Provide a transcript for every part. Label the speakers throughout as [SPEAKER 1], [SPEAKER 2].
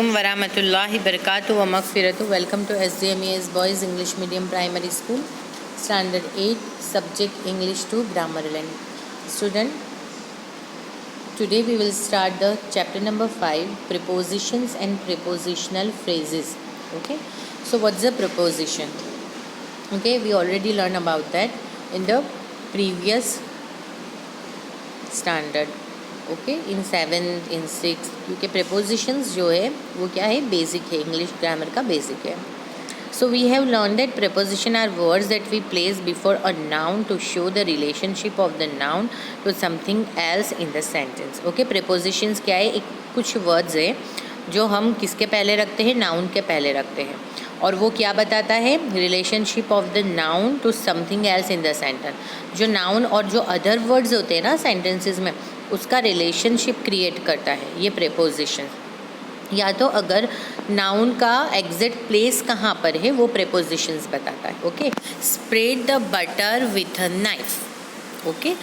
[SPEAKER 1] अस्सलामुअलैकुम वरहमतुल्लाहि वबरकातुहू व मग़फ़िरतुहू। Welcome to SDMES boys English medium primary school standard 8 subject English 2 grammar learning. Student, today we will start the chapter number 5, prepositions and prepositional phrases. Okay, so what's the preposition? Okay, we already learned about that in the previous standard. Okay, in 7th in 6th, क्योंकि prepositions जो है वो क्या है, basic है, English grammar का basic है. So we have learn that preposition are words that we place before a noun to show the relationship of the noun to something else in the sentence. Okay, prepositions क्या है, एक कुछ words है जो हम किसके पहले रखते हैं, नाउन के पहले रखते हैं, और वो क्या बताता है, relationship of the noun to something else in the sentence. जो नाउन और जो अदर वर्ड्स होते हैं ना सेंटेंसेस में, उसका रिलेशनशिप क्रिएट करता है ये प्रेपोजिशन. या तो अगर नाउन का एग्जैक्ट प्लेस कहाँ पर है वो प्रेपोजिशंस बताता है. Okay, spread the butter with a knife. Okay,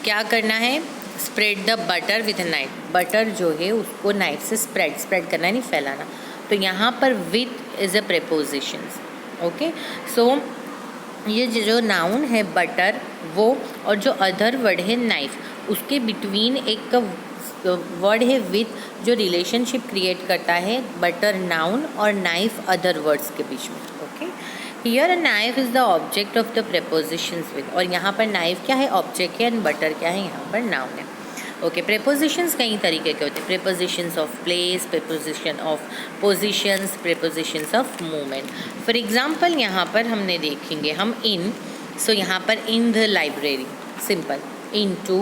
[SPEAKER 1] क्या करना है, spread the butter with a knife. Butter जो है उसको नाइफ से स्प्रेड करना, नहीं फैलाना. तो यहाँ पर with is a prepositions. Okay, so ये जो नाउन है बटर वो, और जो अदर वर्ड है नाइफ, उसके बिटवीन एक वर्ड है विथ, जो रिलेशनशिप क्रिएट करता है बटर नाउन और नाइफ अदर वर्ड्स के बीच में. Okay, here a knife is the object of the prepositions with, और यहाँ पर नाइफ क्या है, ऑब्जेक्ट है, एंड बटर क्या है, यहाँ पर नाउन है. ओके, प्रेपोजिशंस कई तरीके के होते हैं. Prepositions of place, preposition of positions, prepositions of movement. For example यहाँ पर हमने देखेंगे हम इन, सो यहाँ पर in the library, simple. Into,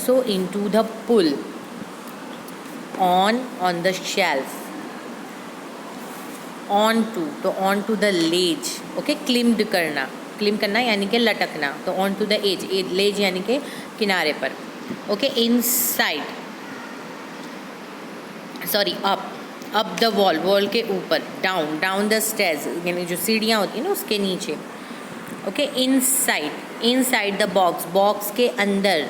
[SPEAKER 1] so into the pool. On the shelf. Onto, तो onto the ledge. Okay, climbed करना, climb करना यानी कि लटकना, तो onto the edge, ledge यानी कि किनारे पर. Okay, inside, sorry up the wall, wall के ऊपर. डाउन द स्टेयर्स, यानी जो सीढ़ियाँ होती हैं ना उसके नीचे. ओके, इनसाइड द बॉक्स के अंदर.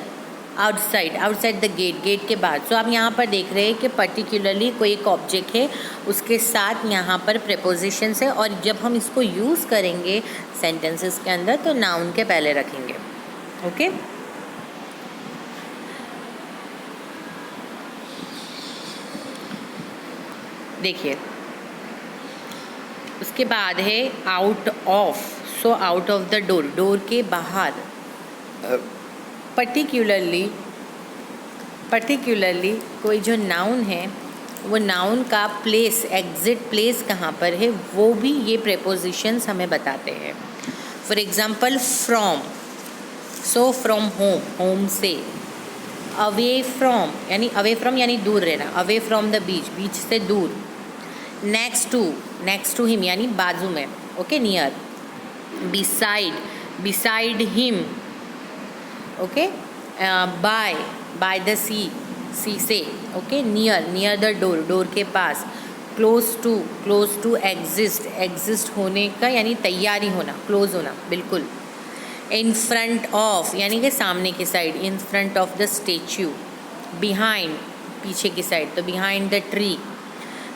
[SPEAKER 1] आउटसाइड द गेट के बाद. सो आप यहाँ पर देख रहे हैं कि पर्टिकुलरली कोई एक ऑब्जेक्ट है, उसके साथ यहाँ पर प्रेपोजिशंस है, और जब हम इसको यूज़ करेंगे सेंटेंसेस के अंदर तो नाउन के पहले रखेंगे. ओके, देखिए उसके बाद है out of. So out of the door के बाहर. पर्टिकुलरली कोई जो नाउन है वो नाउन का प्लेस, एग्जिट प्लेस कहाँ पर है, वो भी ये प्रेपोजिशंस हमें बताते हैं. For example from, so from home से. अवे फ्रॉम यानी दूर रहना. अवे फ्रॉम द बीच से दूर. नेक्स्ट टू हिम यानी बाजू में. Okay, near. Beside him. Okay, by the sea से. ओके, नियर द डोर के पास. क्लोज टू एग्जिस्ट होने का यानी तैयारी होना, क्लोज होना, बिल्कुल. इन फ्रंट ऑफ यानी कि सामने की side. In front of the statue. Behind, पीछे की साइड, तो बिहाइंड द ट्री.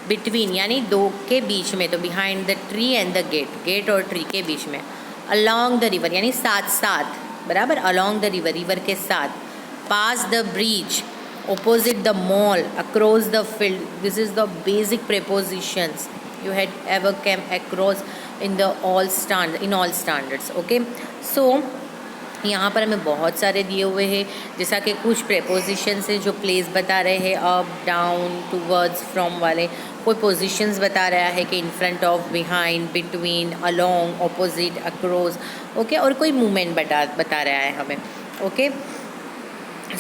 [SPEAKER 1] बिटवीन यानी दो के बीच में, तो behind the tree and the gate और ट्री के बीच में. अलोंग द रिवर यानी साथ, बराबर, अलोंग द रिवर के साथ. Past the bridge, opposite the mall, across the field. This is the basic prepositions you had ever came across in all standards. Okay, so यहाँ पर हमें बहुत सारे दिए हुए हैं, जैसा कि कुछ प्रेपोजिशंस हैं जो प्लेस बता रहे हैं, अप, डाउन, टूवर्ड्स, फ्रॉम वाले. कोई पोजिशंस बता रहा है कि in front of, behind, between, along, opposite, across. Okay, और कोई मूवमेंट बता रहा है हमें. ओके,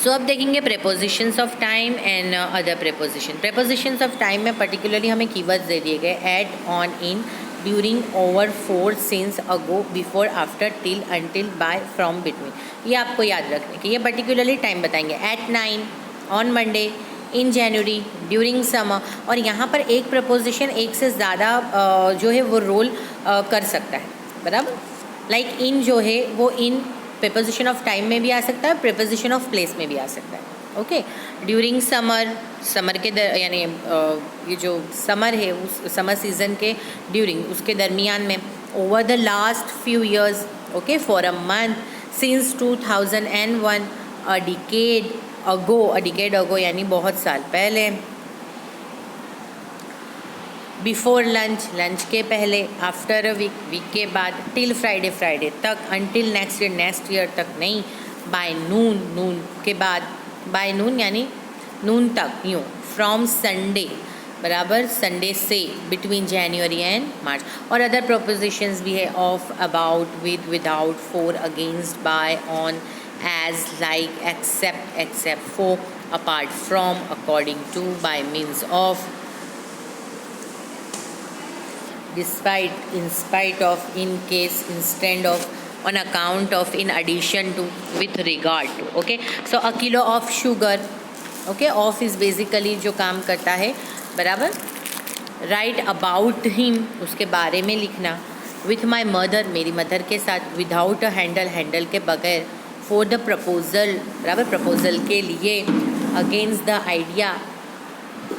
[SPEAKER 1] सो अब देखेंगे prepositions of time and other preposition. Prepositions of time में पर्टिकुलरली हमें कीवर्ड्स दे दिए गए. At, on, in, during, over, for, since, ago, before, after, till, until, by, from, between. ये आपको याद रखने के, ये पर्टिकुलरली टाइम बताएंगे. At 9, on Monday, in January, during summer. और यहाँ पर एक प्रपोजिशन एक से ज़्यादा जो है वो रोल कर सकता है, बराबर. इन जो है वो इन प्रेपोजिशन ऑफ टाइम में भी आ सकता है, प्रेपोजिशन ऑफ प्लेस में भी आ सकता है. ओके। ड्यूरिंग समर, समर के यानी ये जो समर है उस समर सीजन के ड्यूरिंग, उसके दरमियान में, over the last few years, okay, for a month, since 2001, a decade ago यानी बहुत साल पहले, बिफोर लंच, लंच के पहले, आफ्टर अ वीक, वीक के बाद, टिल फ्राइडे, फ्राइडे तक, अनटिल नेक्स्ट ईयर तक नहीं, बाय नून, नून के बाद, बाय नून यानी नून तक, यूँ, फ्रॉम संडे, बराबर संडे से, बिटवीन जनवरी एंड मार्च। और अदर प्रोपोजिशंस भी है, of, about, with, without, for, against, by, on, as, like, except, for, apart from, according to, by means of, despite, in spite of, in case, instead of, on account of, in addition to, with regard to, okay. So a kilo of sugar, okay, of is basically जो काम करता है, बराबर, write about him, उसके बारे में लिखना, with my mother, मेरी मदर के साथ, without a handle, हैंडल के बगैर, for the proposal, बराबर, प्रपोजल के लिए, against the idea,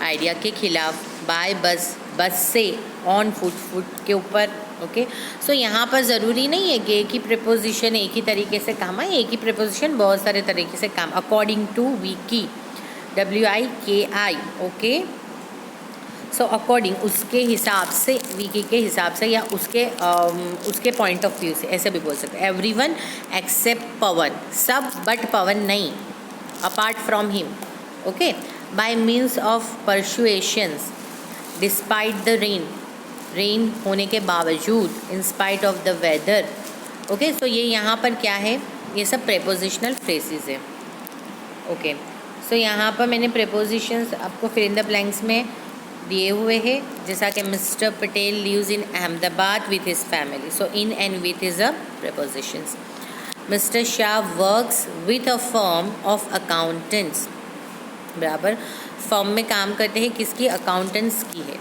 [SPEAKER 1] आइडिया के खिलाफ, बाय बस, बस से, ऑन फुट, फुट के ऊपर, ओके। सो यहाँ पर ज़रूरी नहीं है कि एक ही प्रेपोजिशन एक ही तरीके से काम आए, एक ही प्रेपोजिशन बहुत सारे तरीके से काम, according to, wiki, WIKI, okay. So according, उसके हिसाब से, वीकी के हिसाब से, या उसके पॉइंट ऑफ व्यू से, ऐसे भी बोल सकते हैं। एवरीवन एक्सेप्ट पवन, सब बट पवन नहीं, apart from him, okay. by means of persuasions, despite the rain होने के बावजूद, in spite of the weather, okay. So ये यहाँ पर क्या है, ये सब प्रेपोजिशनल फ्रेजेस है, ओके। सो यहाँ पर मैंने प्रेपोजिशंस आपको फिल इन द ब्लैंक्स में दिए हुए हैं, जैसा कि mister Patel lives in Ahmedabad with his family, so in and with is a prepositions. Mister Shah works with a firm of accountants, बराबर, फर्म में काम करते हैं, किसकी, अकाउंटेंट्स की है।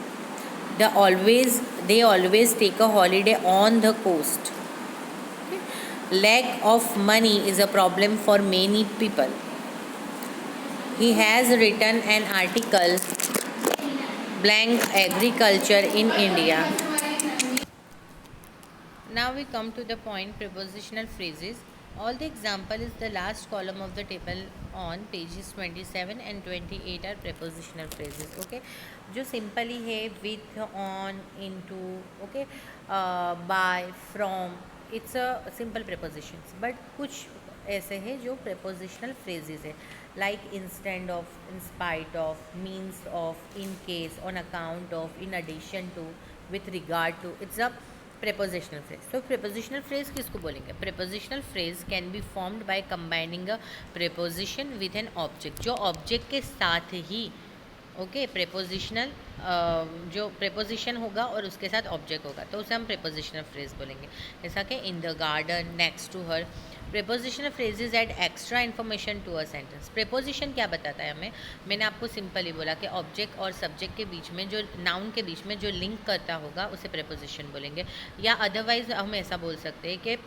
[SPEAKER 1] They always take a holiday on the coast, lack of money is a problem for many people, he has written an article, blank, agriculture in India. Now we come to the point, prepositional phrases. All the example is the last column of the table on pages 27 and 28 are prepositional phrases, okay. जो simple ही है, with, on, into, okay, by, from, it's a simple prepositions, but कुछ ऐसे हैं जो prepositional phrases है, like instead of, in spite of, means of, in case, on account of, in addition to, with regard to, it's a prepositional phrase. So prepositional phrase किसको बोलेंगे? Prepositional phrase can be formed by combining a preposition with an object, जो object के साथ ही, okay, prepositional जो preposition होगा और उसके साथ object होगा, तो उसे हम prepositional phrase बोलेंगे, जैसा कि in the garden, next to her। prepositional phrases add extra information to a sentence। preposition क्या बताता है हमें? मैंने आपको सिंपल ही बोला कि ऑब्जेक्ट और सब्जेक्ट के बीच में, जो नाउन के बीच में जो लिंक करता होगा उसे preposition बोलेंगे, या अदरवाइज हम ऐसा बोल सकते हैं कि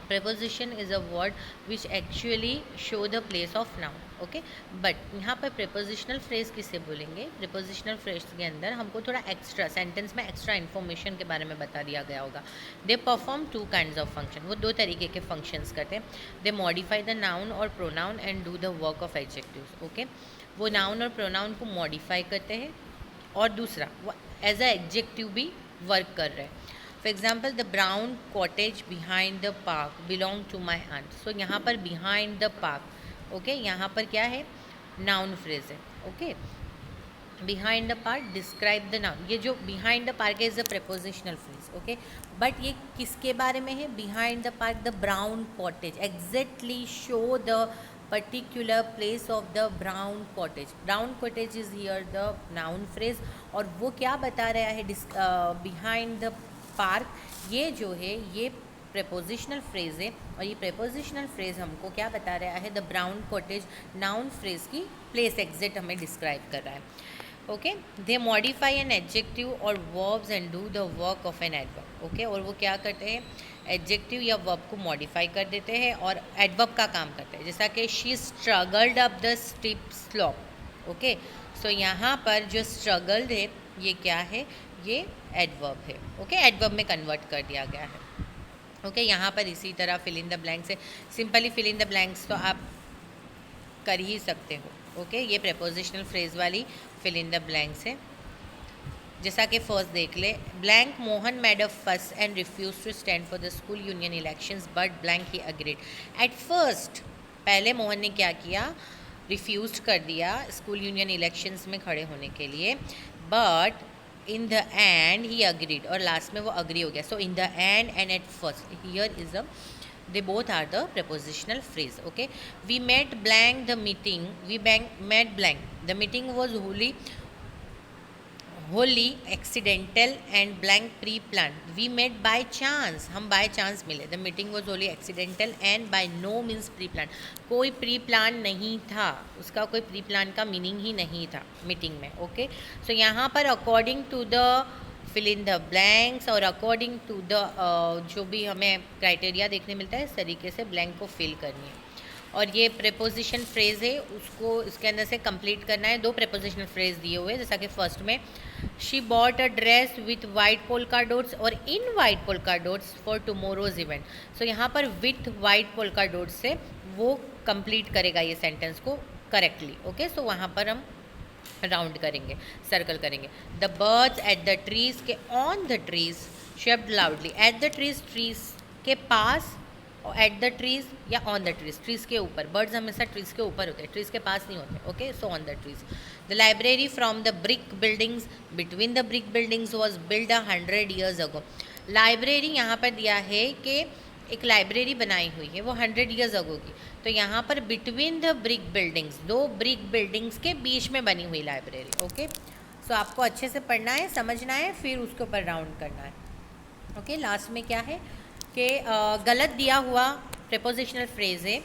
[SPEAKER 1] preposition is a word which actually show the place of noun, okay. But यहाँ पर prepositional phrase किसे बोलेंगे? prepositional phrase के अंदर हमको थोड़ा एक्स्ट्रा, सेंटेंस में एक्स्ट्रा इन्फॉर्मेशन के बारे में बता दिया गया होगा। They perform two kinds of function, वो दो तरीके के फंक्शंस करते हैं। दे मॉडिफाई द नाउन और pronoun and do the work of adjectives, okay. वो नाउन और प्रोनाउन को मॉडिफाई करते हैं, और दूसरा वो एज अ एडजेक्टिव भी वर्क कर रहे हैं। For example, the brown cottage behind the park belong to my aunt. So यहाँ पर बिहाइंड द पार्क, ओके, यहाँ पर क्या है, नाउन फ्रेज है, okay. Behind the park describe the noun, ये जो behind the park is a prepositional phrase, okay. But ये किसके बारे में है? Behind the park, the brown cottage, exactly show the particular place of the brown cottage। brown cottage is here the noun phrase, और वो क्या बता रहा है? behind the park, ये जो है ये prepositional phrase है, और ये prepositional phrase हमको क्या बता रहा है? the brown cottage noun phrase की place exact हमें describe कर रहा है, okay. They modify an adjective और verbs and do the work of an adverb, okay. और वो क्या करते हैं? एडजेक्टिव या वर्ब को मॉडिफाई कर देते हैं और एडवर्ब का काम करते हैं, जैसा कि she struggled up the steep slope. Okay, so यहाँ पर जो स्ट्रगल्ड है ये क्या है, ये एडवर्ब है। ओके, एडवर्ब में कन्वर्ट कर दिया गया है। ओके, यहाँ पर इसी तरह फिल इन द ब्लैंक्स है। Simply fill in the blanks तो आप कर ही सकते हो। ओके, ये प्रेपोजिशनल फ्रेज वाली फिल इन द ब्लैंक्स है। जैसा कि फर्स्ट देख ले, blank Mohan made a fuss and refuse to stand for the school union elections but blank he agreed. At first पहले मोहन ने क्या किया, रिफ्यूज कर दिया स्कूल यूनियन इलेक्शंस में खड़े होने के लिए, but in the end he agreed, और लास्ट में वो अग्री हो गया। So in the end at first, here is a, they both are the prepositional phrase. Okay, we met blank the meeting, met blank, the meeting was wholly accidental and blank pre-planned. We met by chance, हम by chance मिले। The meeting was wholly accidental and by no means pre-planned, कोई pre-plan नहीं था, उसका कोई pre-plan का meaning ही नहीं था मीटिंग में। ओके, सो यहाँ पर according to the fill in the blanks और अकॉर्डिंग टू द जो भी हमें क्राइटेरिया देखने मिलता है, इस तरीके से ब्लैंक को फिल करनी है। और ये प्रेपोजिशन फ्रेज है, उसको इसके अंदर से कंप्लीट करना है। दो प्रेपोजिशनल फ्रेज दिए हुए हैं, जैसा कि फर्स्ट में she bought a dress with white polka dots और in white polka dots for tomorrow's event. So यहाँ पर विथ वाइट पोल्का डॉट्स से वो कंप्लीट करेगा ये सेंटेंस को करेक्टली। ओके, सो वहाँ पर हम राउंड करेंगे, सर्कल करेंगे। The birds at the trees के ऑन द ट्रीज शब्द loudly. At the trees, trees के पास, और एट द ट्रीज या ऑन द ट्रीज, ट्रीज के ऊपर। बर्ड्स हमेशा ट्रीज के ऊपर होते हैं, ट्रीज के पास नहीं होते। Okay, so on the trees. The library from the brick buildings between the brick buildings was build 100 years ago. Library यहाँ पर दिया है कि एक लाइब्रेरी बनाई हुई है वो 100 years अगो की, तो यहाँ पर बिटवीन द ब्रिक बिल्डिंग्स, दो ब्रिक बिल्डिंग्स के बीच में बनी हुई लाइब्रेरी। ओके, सो आपको अच्छे से पढ़ना है, समझना है, फिर उसके ऊपर राउंड करना है। ओके, लास्ट में क्या है कि गलत दिया हुआ प्रेपोजिशनल फ्रेज है,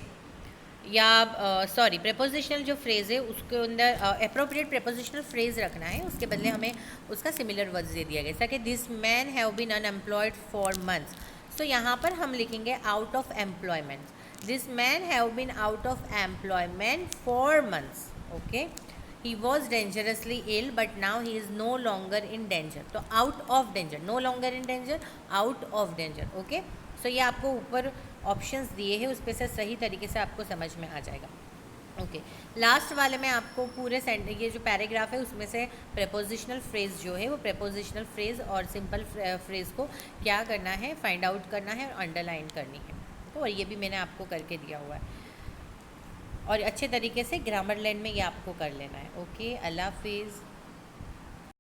[SPEAKER 1] या सॉरी प्रेपोजिशनल जो फ्रेज है उसके अंदर अप्रोप्रिएट प्रेपोजिशनल फ्रेज रखना है, उसके बदले हमें उसका सिमिलर वर्ड्स दे दिया गया, जैसा कि this man have been unemployed for months. तो यहाँ पर हम लिखेंगे out of employment. This man have been out of employment for months. Okay, he was dangerously ill but now he is no longer in danger. तो out of danger, no longer in danger, out of danger. Okay, so ये आपको ऊपर options दिए हैं, उस पर से सही तरीके से आपको समझ में आ जाएगा। ओके, लास्ट वाले में आपको पूरे ये जो पैराग्राफ है उसमें से प्रेपोजिशनल फ्रेज जो है वो प्रेपोजिशनल फ्रेज और सिंपल फ्रेज को क्या करना है, फाइंड आउट करना है और अंडरलाइन करनी है। तो और ये भी मैंने आपको करके दिया हुआ है, और अच्छे तरीके से ग्रामर लाइन में ये आपको कर लेना है। ओके, अल्लाह हाफिज़।